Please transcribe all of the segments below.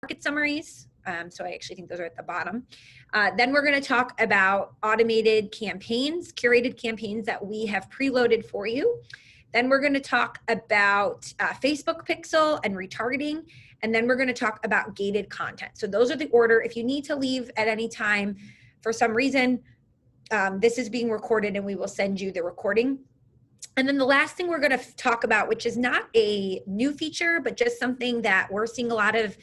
market summaries. So I actually think those are at the bottom. Then we're going to talk about automated campaigns, curated campaigns that we have preloaded for you. Then we're going to talk about Facebook pixel and retargeting. And then we're going to talk about gated content. So those are the order. If you need to leave at any time for some reason, this is being recorded and we will send you the recording. And then the last thing we're going to talk about, which is not a new feature, but just something that we're seeing a lot of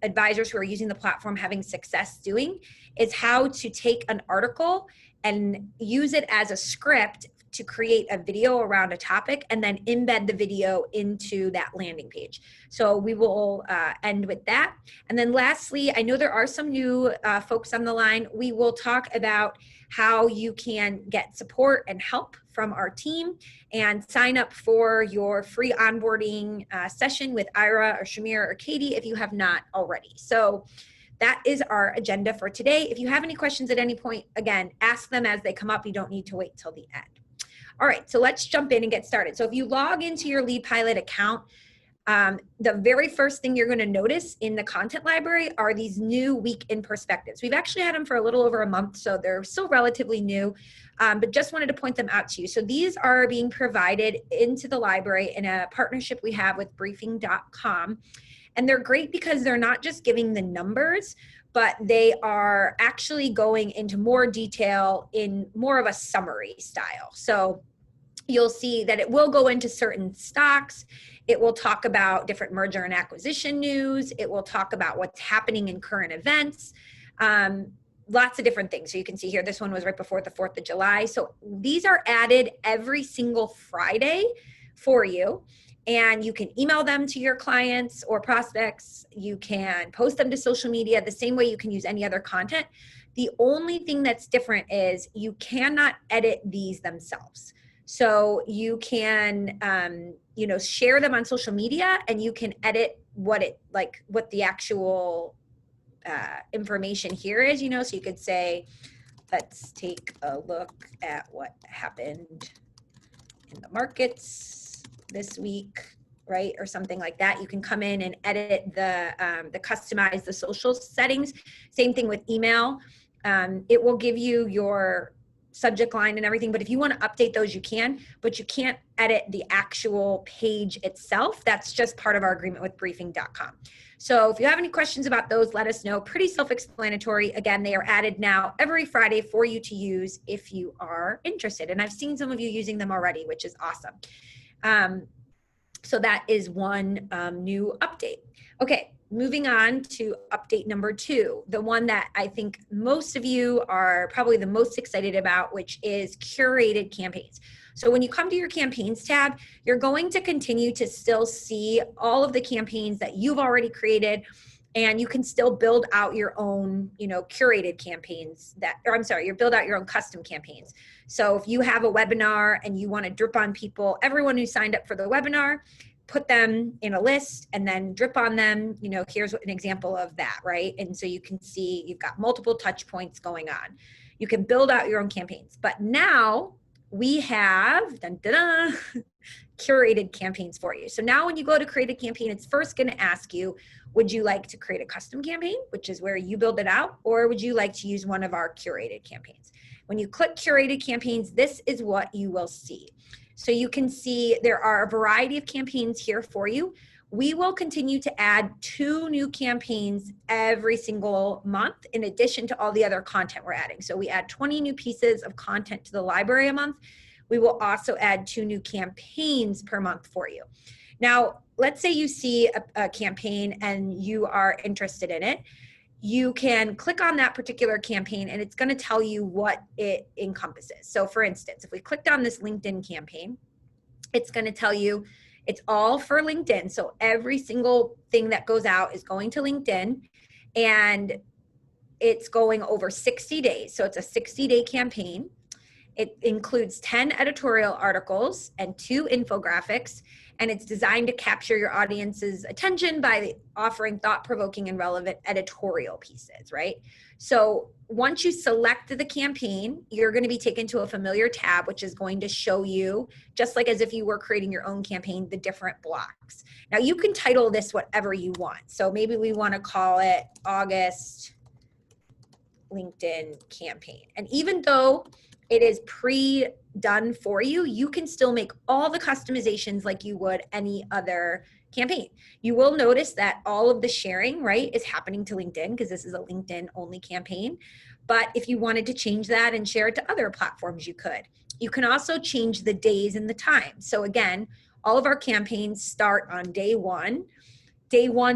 advisors who are using the platform having success doing, is how to take an article and use it as a script to create a video around a topic and then embed the video into that landing page. So we will end with that. And then lastly, I know there are some new folks on the line. We will talk about how you can get support and help from our team and sign up for your free onboarding session with Ira or Shamir or Katie if you have not already. So that is our agenda for today. If you have any questions at any point, again, ask them as they come up. You don't need to wait till the end. All right, so let's jump in and get started. So if you log into your Lead Pilot account, the very first thing you're going to notice in the content library are these new week in perspectives. We've actually had them for a little over a month, so they're still relatively new, but just wanted to point them out to you. So these are being provided into the library in a partnership we have with briefing.com. And they're great because they're not just giving the numbers, but they are actually going into more detail in more of a summary style. So you'll see that it will go into certain stocks. It will talk about different merger and acquisition news. It will talk about what's happening in current events. Lots of different things. So you can see here, this one was right before the 4th of July. So these are added every single Friday for you. And you can email them to your clients or prospects. You can post them to social media the same way you can use any other content. The only thing that's different is you cannot edit these themselves. So you can, share them on social media, and you can edit what the actual information here is, so you could say, let's take a look at what happened in the markets this week, right? Or something like that. You can come in and edit the customize the social settings. Same thing with email. It will give you your subject line and everything, but if you want to update those, you can, but you can't edit the actual page itself. That's just part of our agreement with briefing.com. So if you have any questions about those, let us know. Pretty self-explanatory. Again, they are added now every Friday for you to use if you are interested. And I've seen some of you using them already, which is awesome. So that is one new update. Okay, moving on to update number 2, the one that I think most of you are probably the most excited about, which is curated campaigns. So when you come to your campaigns tab, you're going to continue to still see all of the campaigns that you've already created, and you can still build out your own, curated campaigns you build out your own custom campaigns. So if you have a webinar and you want to drip on people, everyone who signed up for the webinar, put them in a list and then drip on them, here's an example of that, right? And so you can see you've got multiple touch points going on. You can build out your own campaigns, but now we have curated campaigns for you. So now when you go to create a campaign, it's first going to ask you, would you like to create a custom campaign, which is where you build it out, or would you like to use one of our curated campaigns? When you click curated campaigns, this is what you will see. So you can see there are a variety of campaigns here for you. We will continue to add 2 new campaigns every single month in addition to all the other content we're adding. So we add 20 new pieces of content to the library a month. We will also add 2 new campaigns per month for you. Now, let's say you see a campaign and you are interested in it. You can click on that particular campaign and it's going to tell you what it encompasses. So for instance, if we clicked on this LinkedIn campaign, it's going to tell you it's all for LinkedIn. So every single thing that goes out is going to LinkedIn, and it's going over 60 days. So it's a 60-day campaign. It includes 10 editorial articles and 2 infographics, and it's designed to capture your audience's attention by offering thought-provoking and relevant editorial pieces, right? So once you select the campaign, you're going to be taken to a familiar tab, which is going to show you, just like as if you were creating your own campaign, the different blocks. Now you can title this whatever you want. So maybe we want to call it August LinkedIn campaign. And even though it is pre-done for you, you can still make all the customizations like you would any other campaign. You will notice that all of the sharing, right, is happening to LinkedIn because this is a LinkedIn only campaign. But if you wanted to change that and share it to other platforms, you could. You can also change the days and the time. So again, all of our campaigns start on day one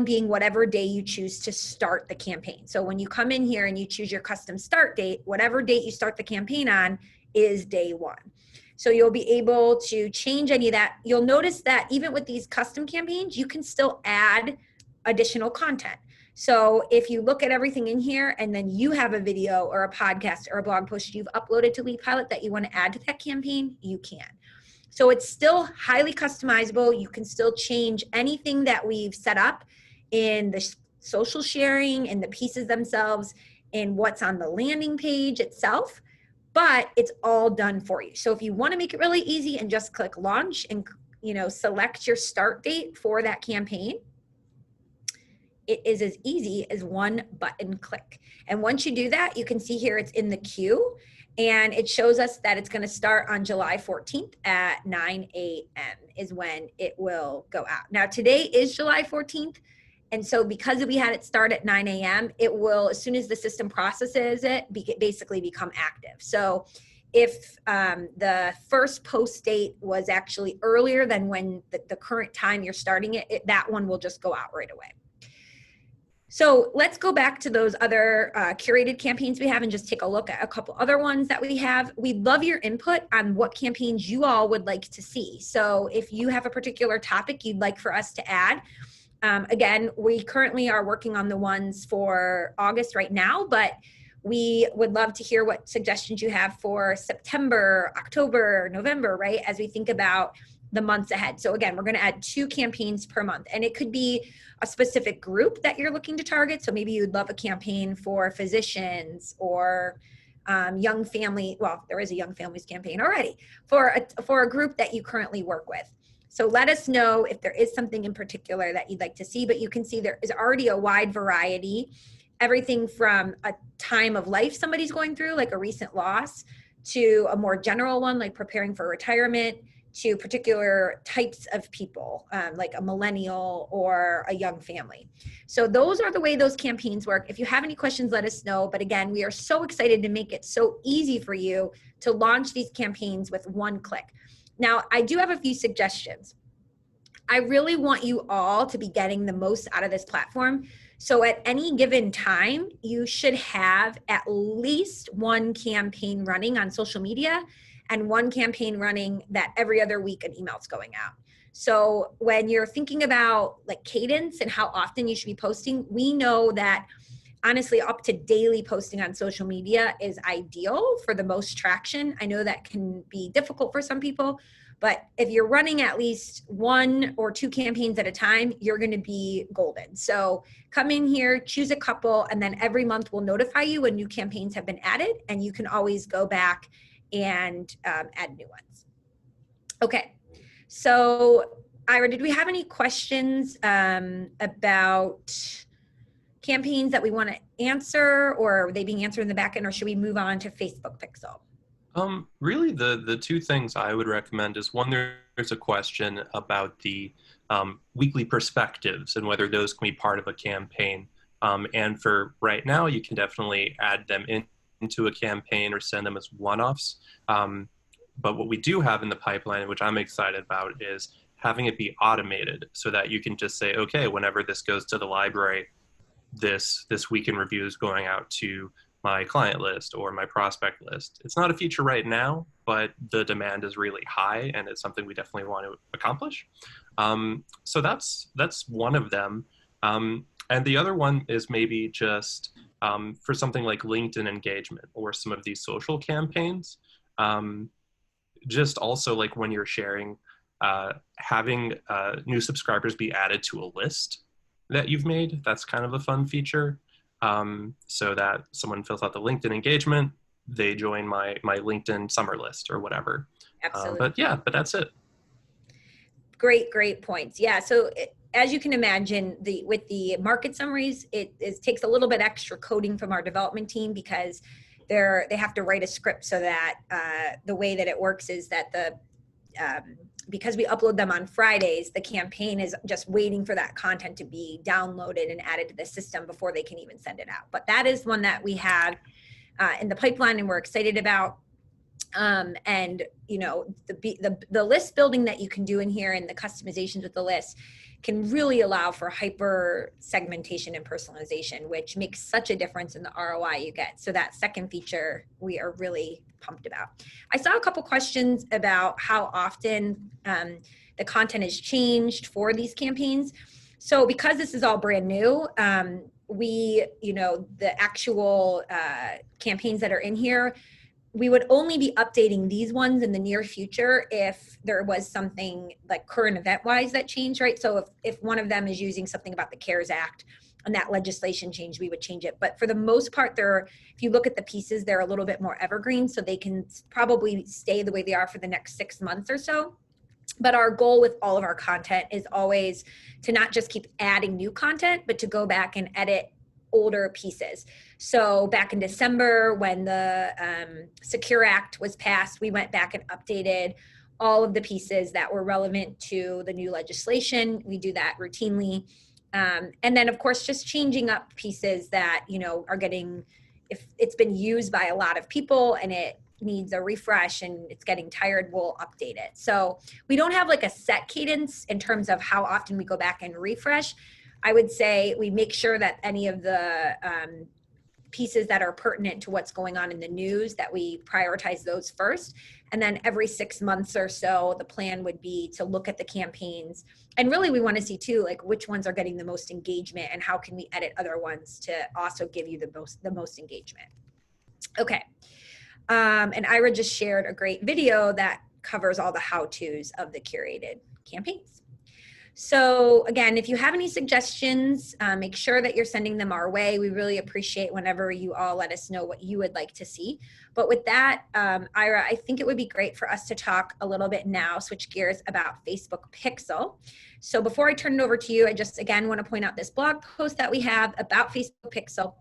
being whatever day you choose to start the campaign. So when you come in here and you choose your custom start date, whatever date you start the campaign on is day one. So you'll be able to change any of that. You'll notice that even with these custom campaigns, you can still add additional content. So if you look at everything in here and then you have a video or a podcast or a blog post you've uploaded to Lead Pilot that you want to add to that campaign, you can. So it's still highly customizable. You can still change anything that we've set up in the social sharing and the pieces themselves and what's on the landing page itself, but it's all done for you. So if you want to make it really easy and just click launch and select your start date for that campaign, it is as easy as one button click. And once you do that, you can see here it's in the queue. And it shows us that it's going to start on July 14th at 9 a.m. is when it will go out. Now, today is July 14th. And so because we had it start at 9 a.m., it will, as soon as the system processes it, basically become active. So if the first post date was actually earlier than when the current time you're starting it, that one will just go out right away. So let's go back to those other curated campaigns we have and just take a look at a couple other ones that we have. We'd love your input on what campaigns you all would like to see. So if you have a particular topic you'd like for us to add, again, we currently are working on the ones for August right now, but we would love to hear what suggestions you have for September, October, November, right? As we think about the months ahead. So again, we're going to add 2 campaigns per month, and it could be a specific group that you're looking to target. So maybe you'd love a campaign for physicians or young family. Well, there is a young families campaign already for a group that you currently work with. So let us know if there is something in particular that you'd like to see, but you can see there is already a wide variety, everything from a time of life somebody's going through, like a recent loss, to a more general one, like preparing for retirement, to particular types of people, like a millennial or a young family. So those are the way those campaigns work. If you have any questions, let us know. But again, we are so excited to make it so easy for you to launch these campaigns with one click. Now, I do have a few suggestions. I really want you all to be getting the most out of this platform. So at any given time, you should have at least one campaign running on social media and one campaign running that every other week an email's going out. So when you're thinking about like cadence and how often you should be posting, we know that honestly up to daily posting on social media is ideal for the most traction. I know that can be difficult for some people, but if you're running at least 1 or 2 campaigns at a time, you're going to be golden. So come in here, choose a couple, and then every month we'll notify you when new campaigns have been added, and you can always go back and add new ones. Okay, so Ira, did we have any questions about campaigns that we want to answer, or are they being answered in the back end, or should we move on to Facebook Pixel? Really, the 2 things I would recommend is, one, there's a question about the weekly perspectives and whether those can be part of a campaign. And for right now, you can definitely add them into a campaign or send them as one-offs. But what we do have in the pipeline, which I'm excited about, is having it be automated so that you can just say, okay, whenever this goes to the library, this week in review is going out to my client list or my prospect list. It's not a feature right now, but the demand is really high, and it's something we definitely want to accomplish. So that's one of them. And the other one is maybe just for something like LinkedIn engagement or some of these social campaigns. Just also like when you're sharing having new subscribers be added to a list that you've made. That's kind of a fun feature. So that someone fills out the LinkedIn engagement, they join my LinkedIn summer list or whatever. Absolutely. But that's it. Great points. Yeah. So as you can imagine, with the market summaries, it takes a little bit extra coding from our development team because they have to write a script so that the way that it works is that because we upload them on Fridays, the campaign is just waiting for that content to be downloaded and added to the system before they can even send it out. But that is one that we have in the pipeline and we're excited about. And you know, the list building that you can do in here and the customizations with the list can really allow for hyper segmentation and personalization, which makes such a difference in the ROI you get. So that second feature we are really pumped about. I saw a couple questions about how often the content is changed for these campaigns. So because this is all brand new, the actual campaigns that are in here, we would only be updating these ones in the near future if there was something like current event wise that changed, right? So if one of them is using something about the CARES Act and that legislation change, we would change it. But for the most part, if you look at the pieces, they're a little bit more evergreen, so they can probably stay the way they are for the next 6 months or so. But our goal with all of our content is always to not just keep adding new content, but to go back and edit older pieces. So back in December when the Secure Act was passed, we went back and updated all of the pieces that were relevant to the new legislation. We do that routinely. And then of course, just changing up pieces that, you know, if it's been used by a lot of people and it needs a refresh and it's getting tired, we'll update it. So we don't have like a set cadence in terms of how often we go back and refresh. I would say we make sure that any of the pieces that are pertinent to what's going on in the news, that we prioritize those first. And then every 6 months or so, the plan would be to look at the campaigns. And really we want to see too, like which ones are getting the most engagement and how can we edit other ones to also give you the most engagement. Okay. And Ira just shared a great video that covers all the how-tos of the curated campaigns. So again, if you have any suggestions, make sure that you're sending them our way. We really appreciate whenever you all let us know what you would like to see. But with that, Ira, I think it would be great for us to talk a little bit now, switch gears about Facebook Pixel. So before I turn it over to you, I just again want to point out this blog post that we have about Facebook Pixel.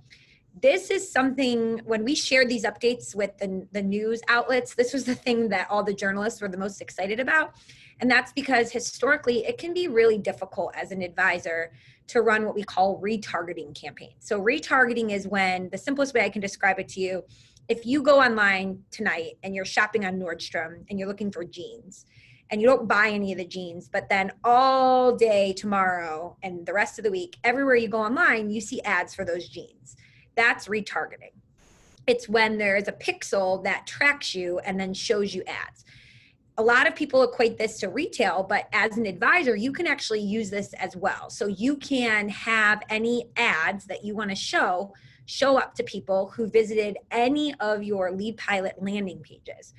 This is something, when we shared these updates with the news outlets, this was the thing that all the journalists were the most excited about. And that's because historically, it can be really difficult as an advisor to run what we call retargeting campaigns. So retargeting is when, the simplest way I can describe it to you, if you go online tonight and you're shopping on Nordstrom and you're looking for jeans, and you don't buy any of the jeans, but then all day tomorrow and the rest of the week, everywhere you go online, you see ads for those jeans. That's retargeting. It's when there's a pixel that tracks you and then shows you ads. A lot of people equate this to retail, but as an advisor, you can actually use this as well. So you can have any ads that you want to show up to people who visited any of your lead pilot landing pages.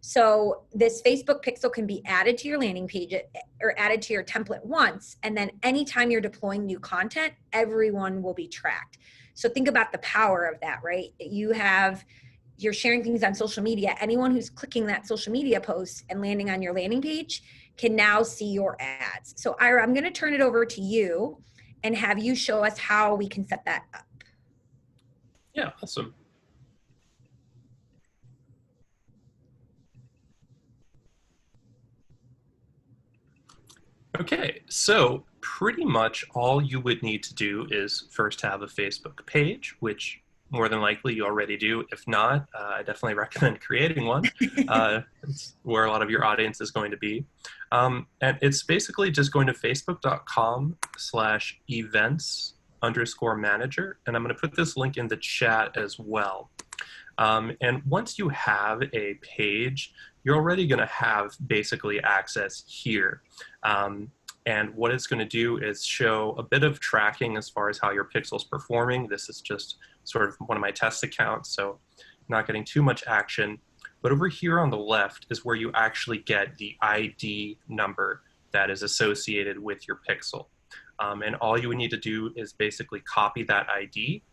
So this Facebook Pixel can be added to your landing page or added to your template once, and then anytime you're deploying new content, everyone will be tracked. So think about the power of that, right? You're sharing things on social media. Anyone who's clicking that social media post and landing on your landing page can now see your ads. So Ira, I'm going to turn it over to you and have you show us how we can set that up. Yeah, awesome. Okay, so pretty much all you would need to do is first have a Facebook page, which more than likely you already do. If not, I definitely recommend creating one. It's where a lot of your audience is going to be. And it's basically just going to facebook.com/events_manager. And I'm going to put this link in the chat as well. And once you have a page, you're already going to have basically access here. And what it's going to do is show a bit of tracking as far as how your pixel's performing. This is just sort of one of my test accounts, so not getting too much action. But over here on the left is where you actually get the ID number that is associated with your pixel. And all you would need to do is basically copy that ID.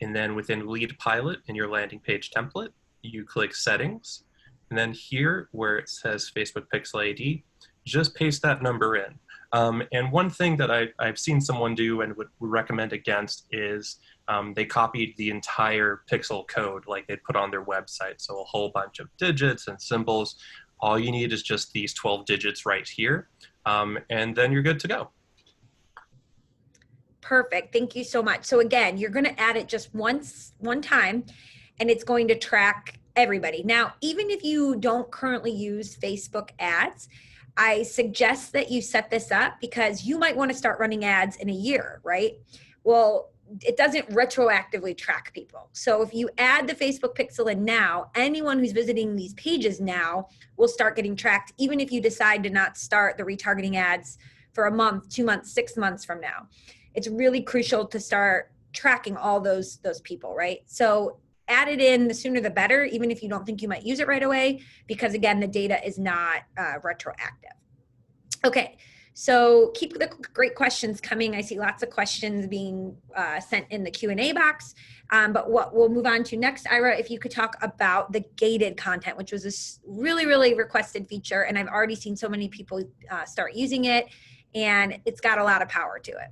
And then within Lead Pilot in your landing page template, you click Settings. And then here where it says Facebook Pixel ID, just paste that number in. And one thing that I've seen someone do and would recommend against is they copied the entire pixel code like they put on their website. So a whole bunch of digits and symbols. All you need is just these 12 digits right here. And then you're good to go. Perfect. Thank you so much. So again, you're going to add it just one time, and it's going to track everybody. Now, even if you don't currently use Facebook ads, I suggest that you set this up because you might want to start running ads in a year, right? Well, it doesn't retroactively track people. So if you add the Facebook pixel in now, anyone who's visiting these pages now will start getting tracked, even if you decide to not start the retargeting ads for a month, 2 months, 6 months from now. It's really crucial to start tracking all those people, right? So add it in, the sooner the better, even if you don't think you might use it right away, because again, the data is not retroactive. Okay, so keep the great questions coming. I see lots of questions being sent in the Q&A box, but what we'll move on to next, Ira, if you could talk about the gated content, which was a really, really requested feature, and I've already seen so many people start using it, and it's got a lot of power to it.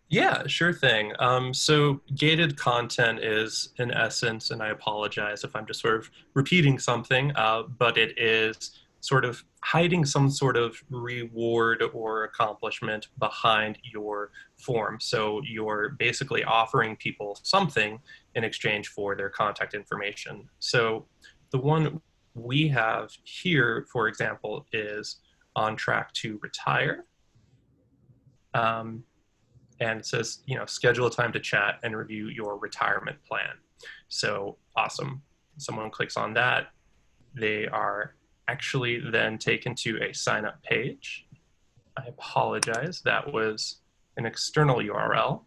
Yeah, sure thing. So gated content is, in essence, and I apologize if I'm just sort of repeating something, but it is sort of hiding some sort of reward or accomplishment behind your form. So you're basically offering people something in exchange for their contact information. So the one we have here, for example, is on track to retire. And it says, schedule a time to chat and review your retirement plan. So awesome. Someone clicks on that. They are actually then taken to a sign up page. I apologize. That was an external URL,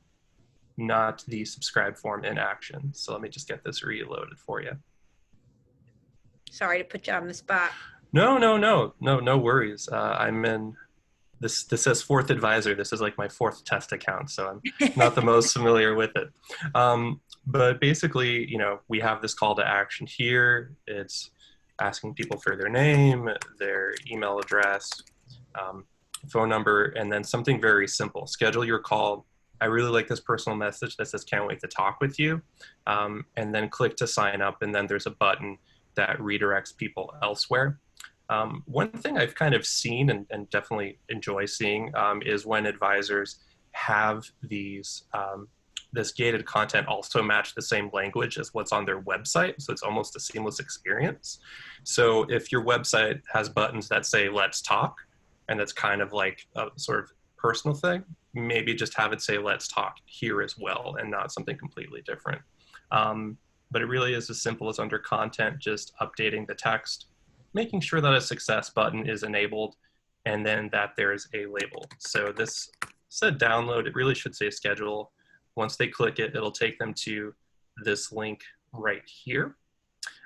not the subscribe form in action. So let me just get this reloaded for you. Sorry to put you on the spot. No worries. I'm in. This says fourth advisor. This is like my fourth test account, so I'm not the most familiar with it. But basically, we have this call to action here. It's asking people for their name, their email address, phone number, and then something very simple. Schedule your call. I really like this personal message that says, can't wait to talk with you. And then click to sign up, and then there's a button that redirects people elsewhere. One thing I've kind of seen and definitely enjoy seeing is when advisors have these this gated content also match the same language as what's on their website. So it's almost a seamless experience. So if your website has buttons that say, let's talk, and that's kind of like a sort of personal thing, maybe just have it say, let's talk here as well, and not something completely different. But it really is as simple as under content, just updating the text, making sure that a success button is enabled, and then that there's a label. So this said download, it really should say schedule. Once they click it, it'll take them to this link right here.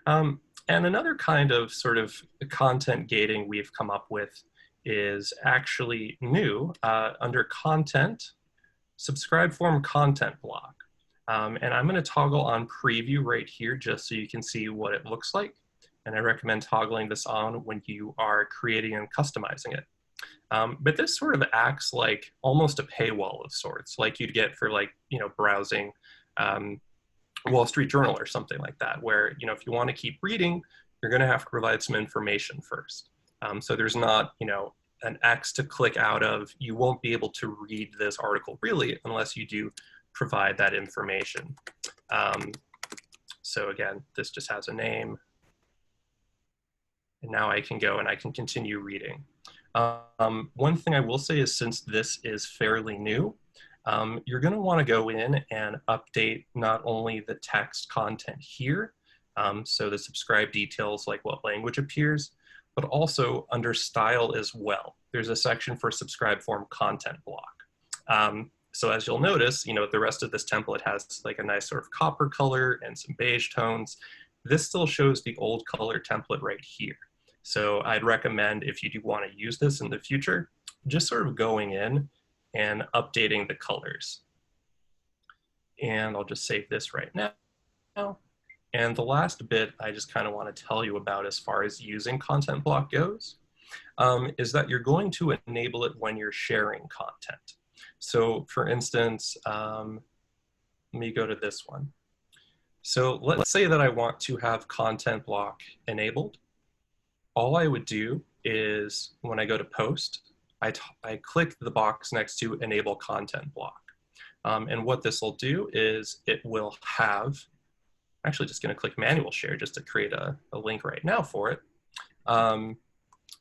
And another kind of sort of content gating we've come up with is actually new under content, subscribe form content block. And I'm gonna toggle on preview right here just so you can see what it looks like. And I recommend toggling this on when you are creating and customizing it. But this sort of acts like almost a paywall of sorts, like you'd get for browsing Wall Street Journal or something like that, where, if you want to keep reading, you're going to have to provide some information first. So there's not, an X to click out of. You won't be able to read this article really unless you do provide that information. So again, this just has a name. And now I can go and I can continue reading. One thing I will say is, since this is fairly new, you're going to want to go in and update not only the text content here, so the subscribe details like what language appears, but also under style as well. There's a section for subscribe form content block. So as you'll notice, the rest of this template has like a nice sort of copper color and some beige tones. this still shows the old color template right here. So I'd recommend, if you do want to use this in the future, just sort of going in and updating the colors. And I'll just save this right now. And the last bit I just kind of want to tell you about as far as using content block goes, is that you're going to enable it when you're sharing content. So for instance, let me go to this one. So let's say that I want to have content block enabled. All I would do is when I go to post, I click the box next to enable content block. And what this will do is it will have, I'm actually just going to click manual share just to create a link right now for it.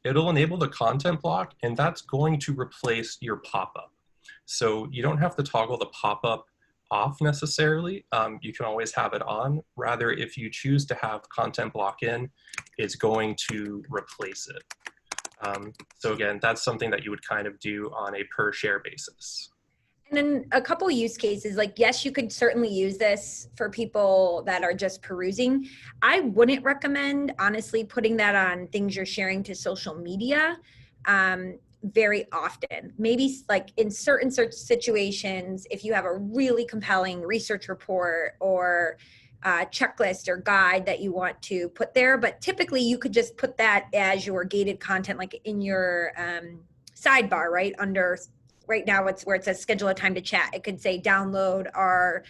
It'll enable the content block, and that's going to replace your pop-up. So you don't have to toggle the pop-up off necessarily. You can always have it on. Rather, if you choose to have content block in, it's going to replace it. So again, that's something that you would kind of do on a per share basis. And then a couple use cases, like, yes, you could certainly use this for people that are just perusing. I wouldn't recommend, honestly, putting that on things you're sharing to social media very often. Maybe like in certain situations, if you have a really compelling research report or checklist or guide that you want to put there, but typically you could just put that as your gated content, like in your sidebar, right under. Right now it's where it says schedule a time to chat. It could say download our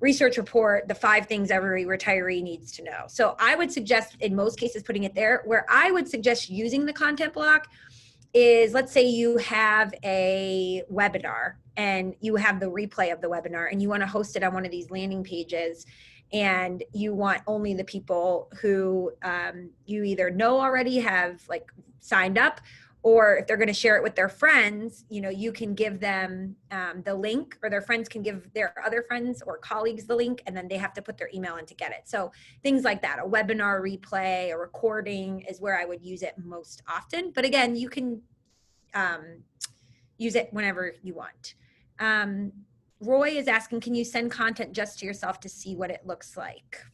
research report, the 5 things every retiree needs to know. So I would suggest in most cases putting it there. Where I would suggest using the content block is, let's say you have a webinar and you have the replay of the webinar and you want to host it on one of these landing pages, and you want only the people who you either know already have like signed up, or if they're going to share it with their friends, you know, you can give them the link, or their friends can give their other friends or colleagues the link, and then they have to put their email in to get it. So things like that, a webinar replay, a recording is where I would use it most often. But again, you can use it whenever you want. Roy is asking, can you send content just to yourself to see what it looks like?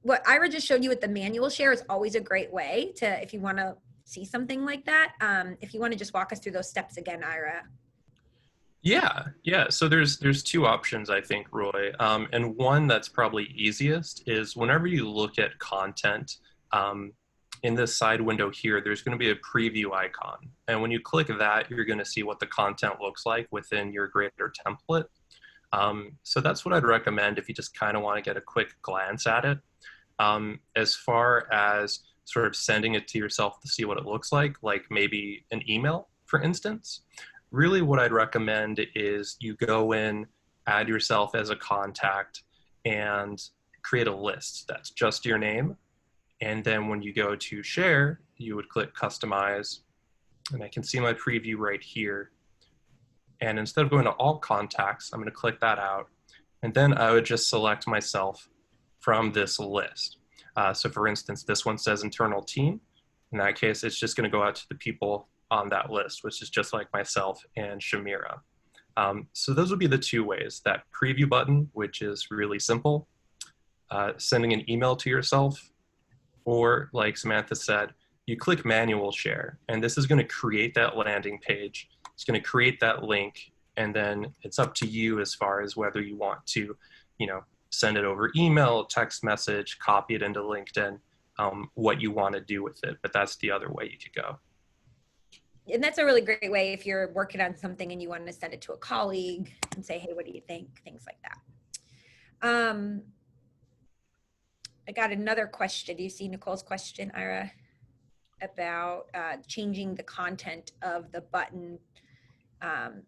What Ira just showed you with the manual share is always a great way to, if you want to see something like that. If you want to just walk us through those steps again, Ira. Yeah. So there's 2 options, I think, Roy. And one that's probably easiest is whenever you look at content, in this side window here, there's going to be a preview icon. And when you click that, you're going to see what the content looks like within your greater template. So that's what I'd recommend if you just kind of want to get a quick glance at it. As far as sort of sending it to yourself to see what it looks like maybe an email, for instance, really what I'd recommend is you go in, add yourself as a contact, and create a list that's just your name. And then when you go to share, you would click customize, and I can see my preview right here. And instead of going to all contacts, I'm going to click that out. And then I would just select myself from this list. So for instance, this one says internal team. In that case, it's just going to go out to the people on that list, which is just like myself and Shamira. So those would be the 2 ways. That preview button, which is really simple, sending an email to yourself, or like Samantha said, you click manual share, and this is going to create that landing page. It's going to create that link, and then it's up to you as far as whether you want to, you know, send it over email, text message, copy it into LinkedIn, what you want to do with it. But that's the other way you could go. And that's a really great way if you're working on something and you want to send it to a colleague and say, hey, what do you think? Things like that. I got another question. Do you see Nicole's question, Ira, about changing the content of the button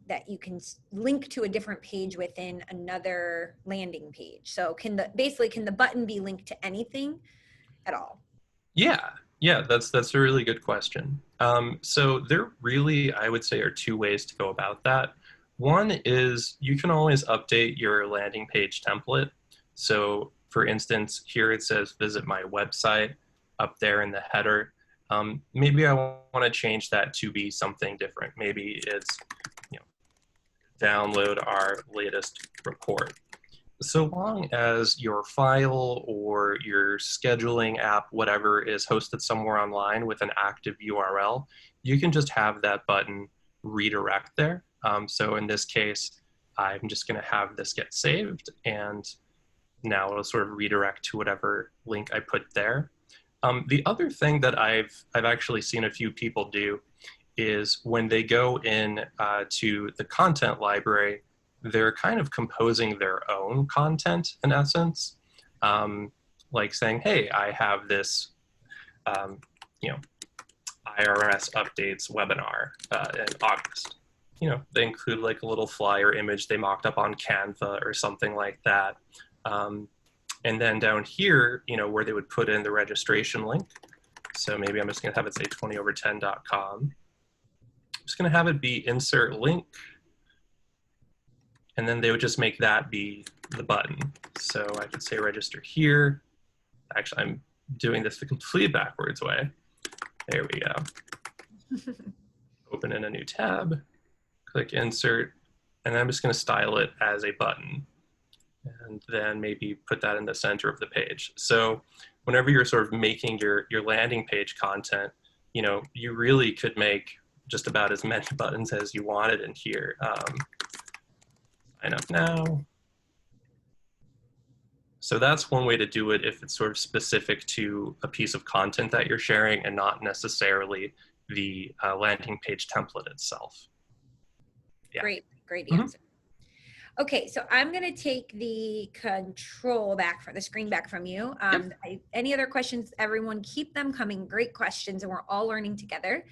that you can link to a different page within another landing page? So can the button be linked to anything at all? Yeah, that's a really good question. So there really, I would say, are 2 ways to go about that. One is you can always update your landing page template. So for instance, here it says visit my website up there in the header. Maybe I want to change that to be something different. Maybe it's, you know, download our latest report. So long as your file or your scheduling app, whatever, is hosted somewhere online with an active URL, you can just have that button redirect there. So in this case, I'm just going to have this get saved, and now it'll sort of redirect to whatever link I put there. The other thing that I've actually seen a few people do is when they go in to the content library, they're kind of composing their own content in essence, like saying, "Hey, I have this, um, you know, IRS updates webinar in August." You know, they include like a little flyer image they mocked up on Canva or something like that. Um, and then down here, you know, where they would put in the registration link. So maybe I'm just going to have it say 20over10.com. I'm just going to have it be insert link. And then they would just make that be the button. So I could say register here. Actually, I'm doing this the complete backwards way. There we go. Open in a new tab, click insert, and I'm just going to style it as a button. And then maybe put that in the center of the page. So whenever you're sort of making your landing page content, you know, you really could make just about as many buttons as you wanted in here. Sign up now. So that's one way to do it if it's sort of specific to a piece of content that you're sharing and not necessarily the landing page template itself. Yeah. Great answer. Okay, so I'm going to take the control back from the screen back from you. Any other questions, everyone, keep them coming. Great questions, and we're all learning together.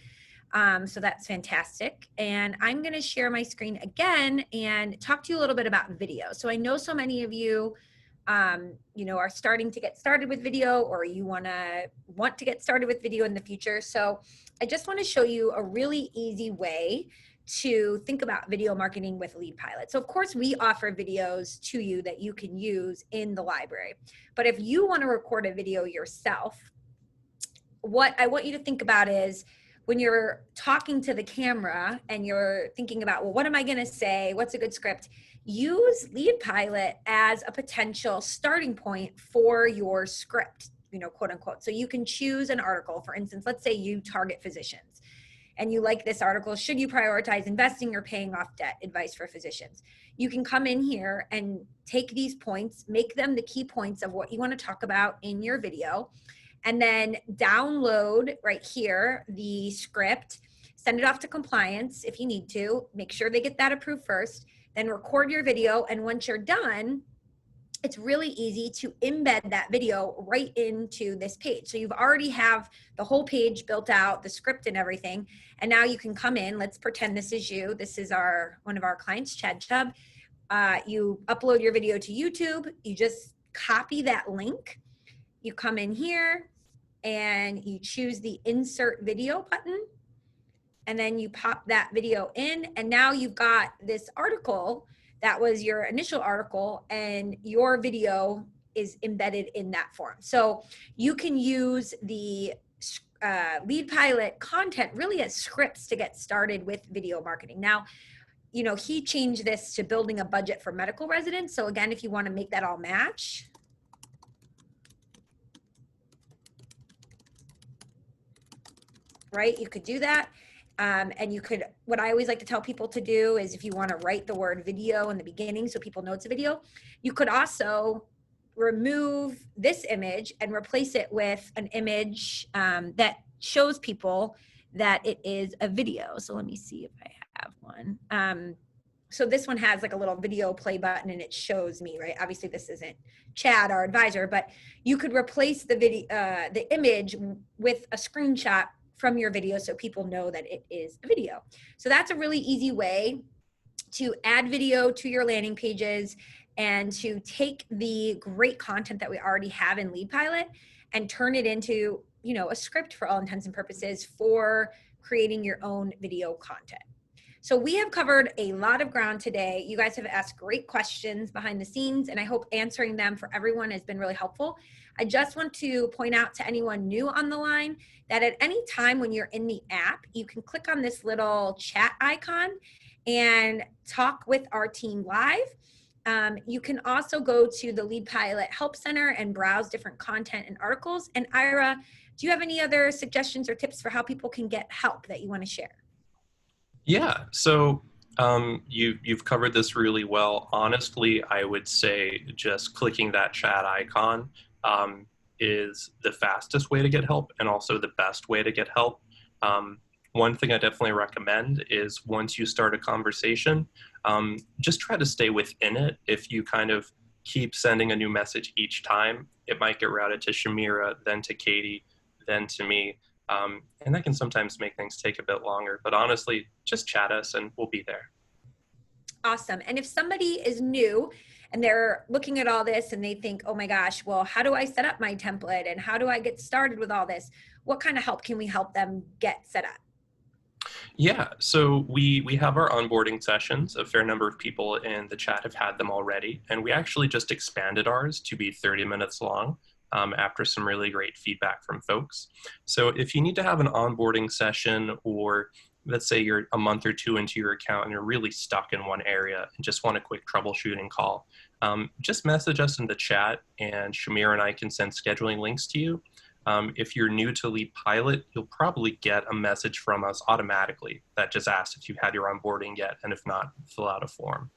So that's fantastic. And I'm going to share my screen again and talk to you a little bit about video. So I know so many of you, you know, are starting to get started with video, or you want to get started with video in the future. So I just want to show you a really easy way to think about video marketing with Lead Pilot. So of course we offer videos to you that you can use in the library. But if you want to record a video yourself, what I want you to think about is when you're talking to the camera and you're thinking about, well, what am I going to say? What's a good script? Use Lead Pilot as a potential starting point for your script, you know, quote unquote. So you can choose an article. For instance, let's say you target physicians and you like this article, should you prioritize investing or paying off debt, advice for physicians? You can come in here and take these points, make them the key points of what you want to talk about in your video, and then download right here the script, send it off to compliance if you need to, make sure they get that approved first, then record your video, and once you're done, it's really easy to embed that video right into this page. So you've already have the whole page built out, the script and everything. And now you can come in, let's pretend this is you. This is one of our clients, Chad Chubb. You upload your video to YouTube. You just copy that link. You come in here and you choose the insert video button. And then you pop that video in. And now you've got this article that was your initial article, and your video is embedded in that form. So you can use the Lead Pilot content really as scripts to get started with video marketing. Now, you know, he changed this to building a budget for medical residents. So again, if you want to make that all match, right, you could do that. And you could, what I always like to tell people to do is if you want to write the word video in the beginning so people know it's a video, you could also remove this image and replace it with an image that shows people that it is a video. So let me see if I have one. So this one has like a little video play button and it shows me, right? Obviously this isn't Chad, our advisor, but you could replace the video, the image with a screenshot from your video so people know that it is a video. So that's a really easy way to add video to your landing pages and to take the great content that we already have in Lead Pilot and turn it into, you know, a script for all intents and purposes for creating your own video content. So we have covered a lot of ground today. You guys have asked great questions behind the scenes, and I hope answering them for everyone has been really helpful. I just want to point out to anyone new on the line that at any time when you're in the app, you can click on this little chat icon and talk with our team live. You can also go to the Lead Pilot Help Center and browse different content and articles. And Ira, do you have any other suggestions or tips for how people can get help that you want to share? Yeah, so you've covered this really well. Honestly, I would say just clicking that chat icon um, is the fastest way to get help and also the best way to get help. Um, One thing I definitely recommend is once you start a conversation, just try to stay within it. If you kind of keep sending a new message each time, it might get routed to Shamira, then to Katie, then to me. And that can sometimes make things take a bit longer. But honestly, just chat us and we'll be there. Awesome. And if somebody is new and they're looking at all this and they think, oh my gosh, well, how do I set up my template and how do I get started with all this? What kind of help can we help them get set up? Yeah, so we have our onboarding sessions. A fair number of people in the chat have had them already, and we actually just expanded ours to be 30 minutes long after some really great feedback from folks. So if you need to have an onboarding session, or let's say you're a month or two into your account and you're really stuck in one area and just want a quick troubleshooting call, just message us in the chat, and Shamir and I can send scheduling links to you. If you're new to Lead Pilot, you'll probably get a message from us automatically that just asks if you've had your onboarding yet, and if not, fill out a form.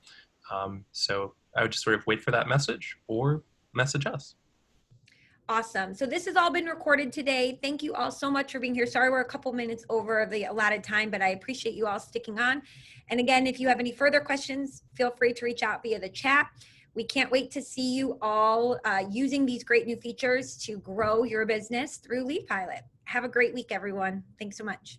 So I would just sort of wait for that message or message us. Awesome. So this has all been recorded today. Thank you all so much for being here. Sorry, we're a couple minutes over the allotted time, but I appreciate you all sticking on. And again, if you have any further questions, feel free to reach out via the chat. We can't wait to see you all using these great new features to grow your business through Lead Pilot. Have a great week, everyone. Thanks so much.